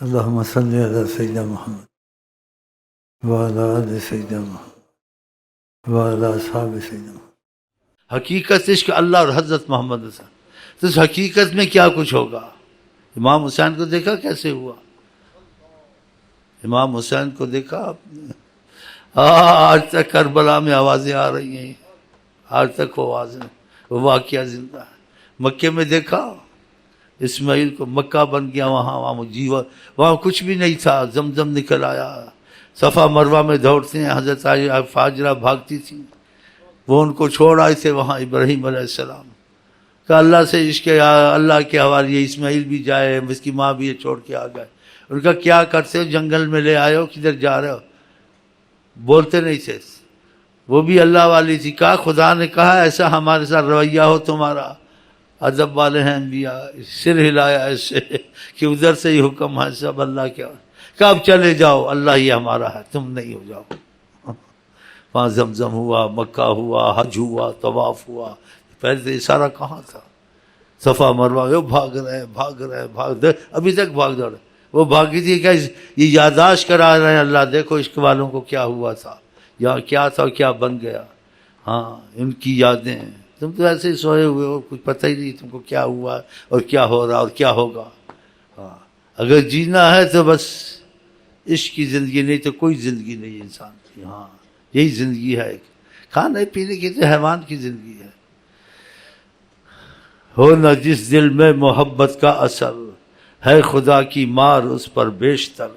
اللہم صلی علی سیدنا محمد وعلی آل سیدنا محمد وعلی اصحاب سیدنا محمد۔ حقیقت عشق اللہ اور حضرت محمد صلی اللہ علیہ وسلم، تو اس حقیقت میں کیا کچھ ہوگا؟ امام حسین کو دیکھا کیسے ہوا؟ امام حسین کو دیکھا آپ نے؟ آج تک کربلا میں آوازیں آ رہی ہیں، آج تک وہ آوازیں، وہ واقعہ زندہ ہے۔ مکے میں دیکھا اسماعیل کو، مکہ بن گیا، وہاں کچھ بھی نہیں تھا، زمزم نکل آیا، صفا مروہ میں دوڑتے ہیں، حضرت فاجرہ بھاگتی تھی، وہ ان کو چھوڑ آئے تھے وہاں ابراہیم علیہ السلام کہ اللہ سے عشق اللہ کے حوالے، یہ اسماعیل بھی جائے، اس کی ماں بھی یہ چھوڑ کے آ گئے۔ ان کا کیا کرتے ہو؟ جنگل میں لے آئے ہو، کدھر جا رہے ہو؟ بولتے نہیں تھے، وہ بھی اللہ والی تھی۔ کہا خدا نے کہا ایسا ہمارے ساتھ رویہ ہو تمہارا، ادب والے ہیں انبیاء، سر ہلایا ایسے کہ ادھر سے ہی حکم ہے، سب اللہ کے۔ کہ اب چلے جاؤ، اللہ ہی ہمارا ہے، تم نہیں ہو جاؤ۔ وہاں زمزم ہوا، مکہ ہوا، حج ہوا، طواف ہوا، پہلے تو یہ سارا کہاں تھا؟ صفا مروہ، وہ بھاگ رہے، ابھی تک بھاگ دوڑے۔ وہ بھاگی تھی کہ یہ یاداشت کرا رہے ہیں اللہ، دیکھو عشق والوں کو کیا ہوا تھا، یا کیا تھا، کیا بن گیا۔ ہاں ان کی یادیں، تم تو ایسے ہی سوئے ہوئے ہو، کچھ پتہ ہی نہیں تم کو کیا ہوا اور کیا ہو رہا اور کیا ہوگا۔ ہاں اگر جینا ہے تو بس عشق کی زندگی، نہیں تو کوئی زندگی نہیں انسان کی۔ ہاں یہی زندگی ہے، کھانے پینے کی تو حیوان کی زندگی ہے۔ ہو نہ جس دل میں محبت کا اثر، ہے خدا کی مار اس پر بیشتر۔